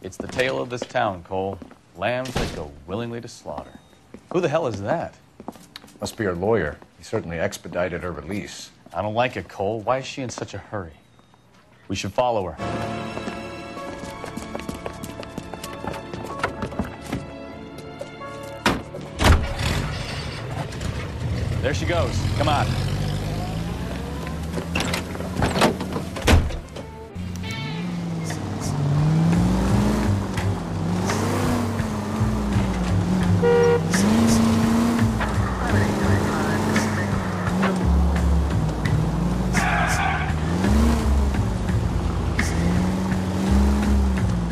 It's the tale of this town, Cole. Lambs that go willingly to slaughter. Who the hell is that? Must be her lawyer. He certainly expedited her release. I don't like it, Cole. Why is she in such a hurry? We should follow her. There she goes. Come on.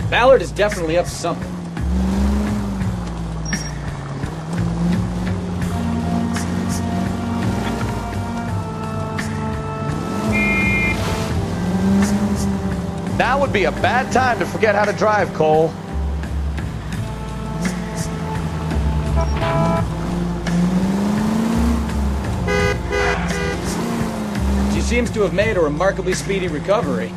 Ballard is definitely up to something. Now would be a bad time to forget how to drive, Cole. She seems to have made a remarkably speedy recovery.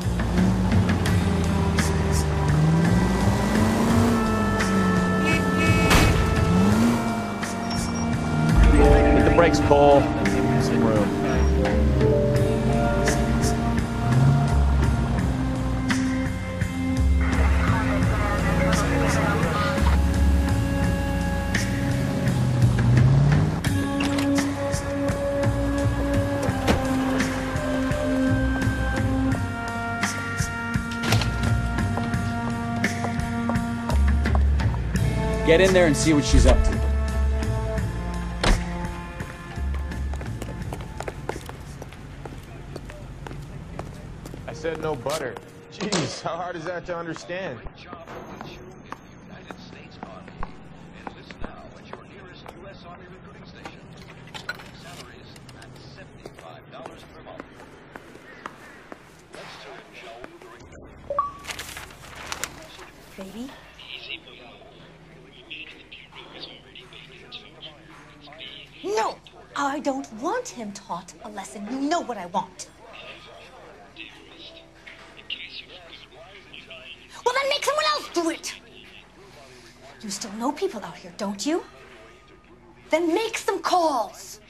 Hit the brakes, Cole. Some room. Get in there and see what she's up to. I said no butter. Jeez, how hard is that to understand? Baby? No! I don't want him taught a lesson. You know what I want. Well, then make someone else do it! You still know people out here, don't you? Then make some calls!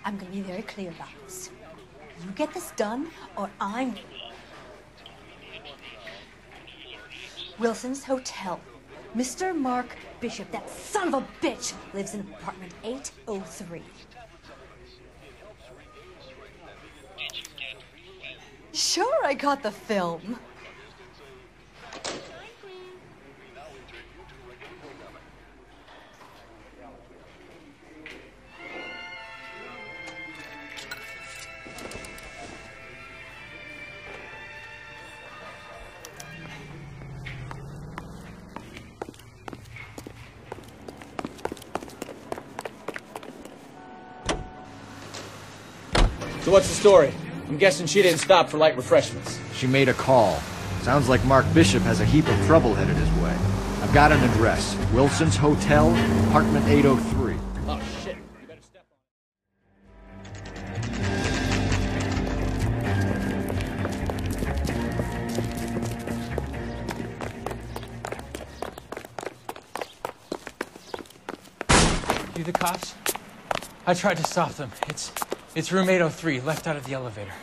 I'm gonna be very clear about this. You get this done, or I'm... Wilson's Hotel. Mr. Mark Bishop, that son of a bitch, lives in apartment 803. Sure, I got the film. So what's the story? I'm guessing she didn't stop for light refreshments. She made a call. Sounds like Mark Bishop has a heap of trouble headed his way. I've got an address. Wilson's Hotel, apartment 803. Oh, shit. You better step on it. You the cops? I tried to stop them. It's room 803, left out of the elevator.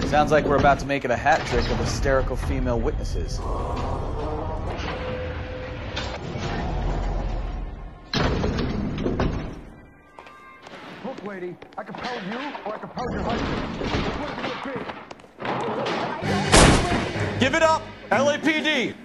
Sounds like we're about to make it a hat trick of hysterical female witnesses. Look, lady, I can pelt you or I can pelt your husband. Give it up, LAPD!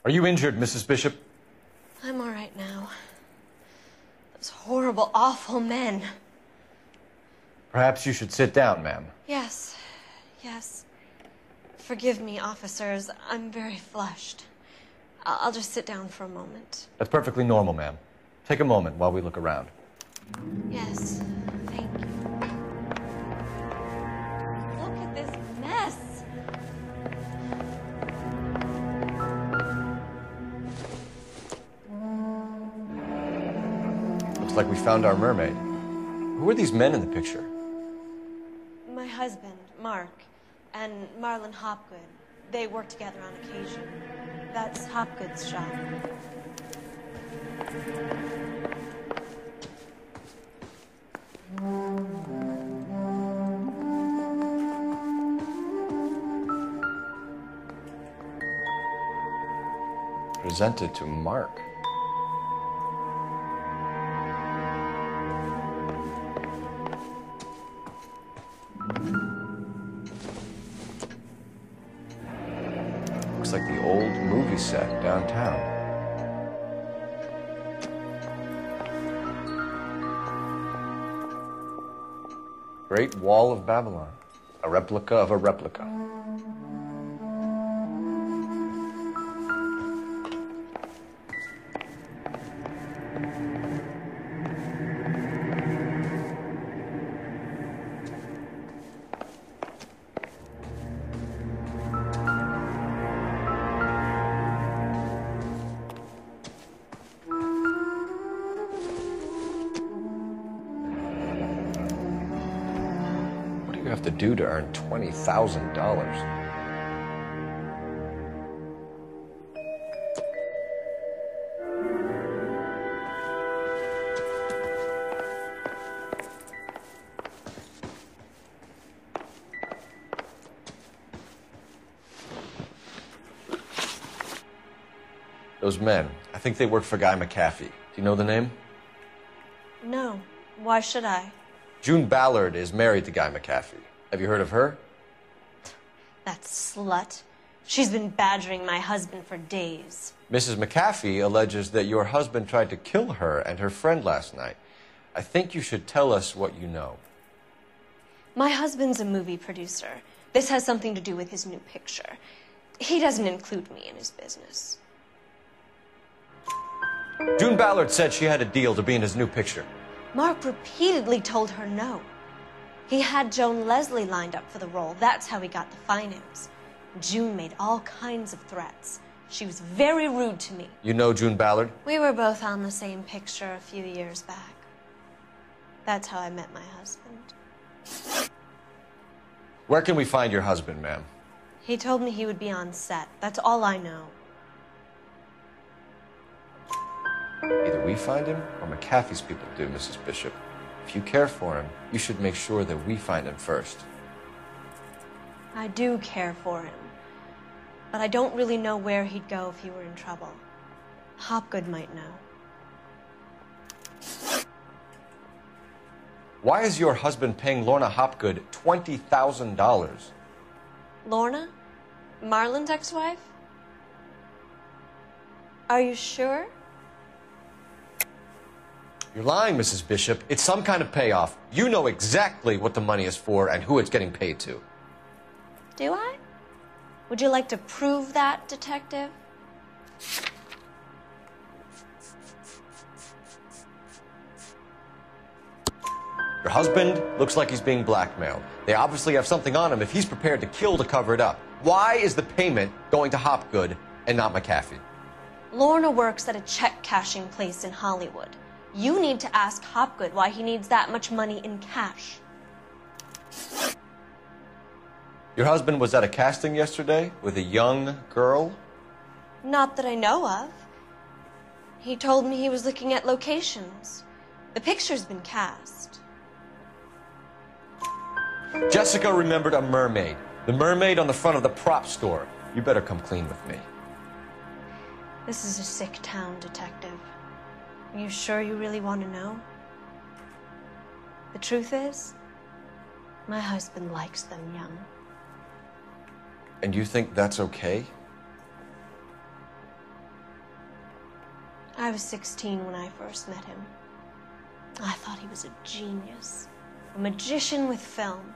Are you injured, Mrs. Bishop? I'm all right now. Those horrible, awful men. Perhaps you should sit down, ma'am. Yes. Forgive me, officers. I'm very flushed. I'll just sit down for a moment. That's perfectly normal, ma'am. Take a moment while we look around. Yes, thank you. Look at this mess. Looks like we found our mermaid. Who are these men in the picture? My husband, Mark, and Marlon Hopgood. They work together on occasion. That's Hopgood's shop. Presented to Mark. Looks like the old movie set downtown. Great Wall of Babylon. A replica of a replica. What do you have to do to earn $20,000? Those men, I think they work for Guy McAfee. Do you know the name? No. Why should I? June Ballard is married to Guy McAfee. Have you heard of her? That slut. She's been badgering my husband for days. Mrs. McAfee alleges that your husband tried to kill her and her friend last night. I think you should tell us what you know. My husband's a movie producer. This has something to do with his new picture. He doesn't include me in his business. June Ballard said she had a deal to be in his new picture. Mark repeatedly told her no. He had Joan Leslie lined up for the role. That's how he got the finance. June made all kinds of threats. She was very rude to me. You know June Ballard? We were both on the same picture a few years back. That's how I met my husband. Where can we find your husband, ma'am? He told me he would be on set. That's all I know. Either we find him or McAfee's people do, Mrs. Bishop. If you care for him, you should make sure that we find him first. I do care for him. But I don't really know where he'd go if he were in trouble. Hopgood might know. Why is your husband paying Lorna Hopgood $20,000? Lorna? Marlon's ex-wife? Are you sure? You're lying, Mrs. Bishop. It's some kind of payoff. You know exactly what the money is for and who it's getting paid to. Do I? Would you like to prove that, detective? Your husband looks like he's being blackmailed. They obviously have something on him if he's prepared to kill to cover it up. Why is the payment going to Hopgood and not McAfee? Lorna works at a check-cashing place in Hollywood. You need to ask Hopgood why he needs that much money in cash. Your husband was at a casting yesterday with a young girl? Not that I know of. He told me he was looking at locations. The picture's been cast. Jessica remembered a mermaid. The mermaid on the front of the prop store. You better come clean with me. This is a sick town, detective. Are you sure you really want to know? The truth is, my husband likes them young. And you think that's okay? I was 16 when I first met him. I thought he was a genius, a magician with film.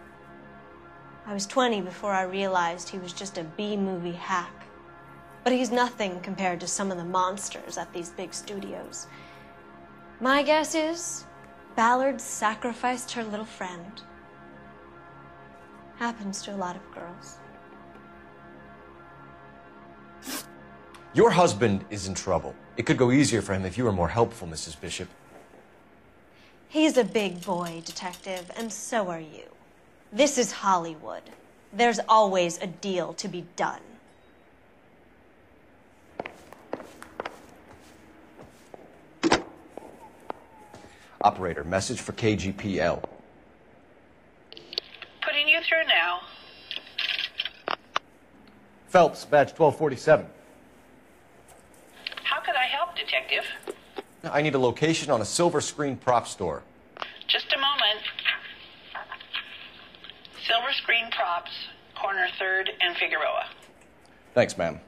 I was 20 before I realized he was just a B-movie hack. But he's nothing compared to some of the monsters at these big studios. My guess is Ballard sacrificed her little friend. Happens to a lot of girls. Your husband is in trouble. It could go easier for him if you were more helpful, Mrs. Bishop. He's a big boy, Detective, and so are you. This is Hollywood. There's always a deal to be done. Operator, message for KGPL. Putting you through now. Phelps, badge 1247. How could I help, Detective? I need a location on a silver screen prop store. Just a moment. Silver Screen Props, corner 3rd and Figueroa. Thanks, ma'am.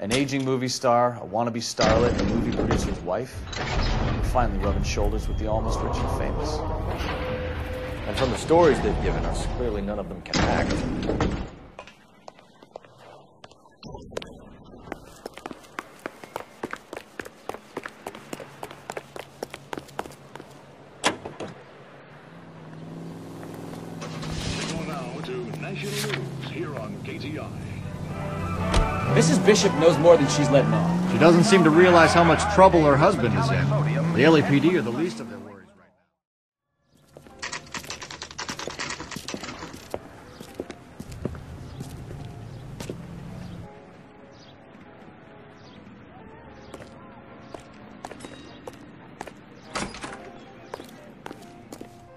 An aging movie star, a wannabe starlet, a movie producer's wife, and finally rubbing shoulders with the almost rich and famous. And from the stories they've given us, clearly none of them can act. Signal now to National News here on KTI. Mrs. Bishop knows more than she's letting on. She doesn't seem to realize how much trouble her husband is in. The LAPD are the least of their worries right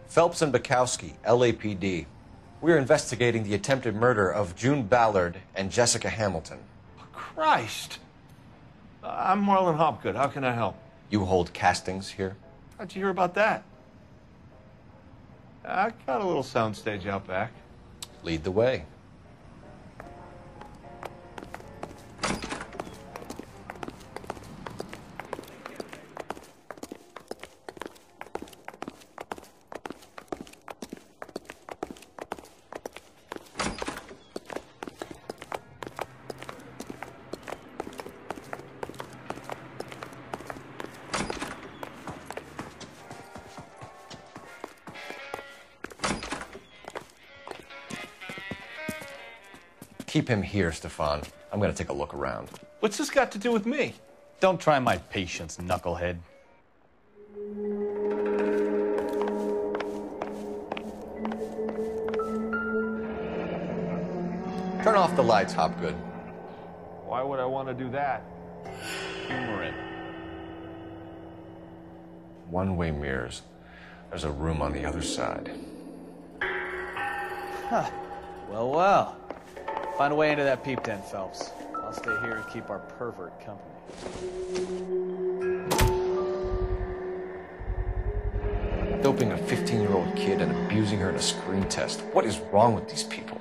Phelps and Bukowski, LAPD. We're investigating the attempted murder of June Ballard and Jessica Hamilton. Christ. I'm Marlon Hopgood. How can I help? You hold castings here? How'd you hear about that? I got a little soundstage out back. Lead the way. Keep him here, Stefan. I'm going to take a look around. What's this got to do with me? Don't try my patience, knucklehead. Turn off the lights, Hopgood. Why would I want to do that? Humor in. One-way mirrors. There's a room on the other side. Huh. Well, well. Find a way into that peep tent, Phelps. I'll stay here and keep our pervert company. Doping a 15-year-old kid and abusing her in a screen test. What is wrong with these people?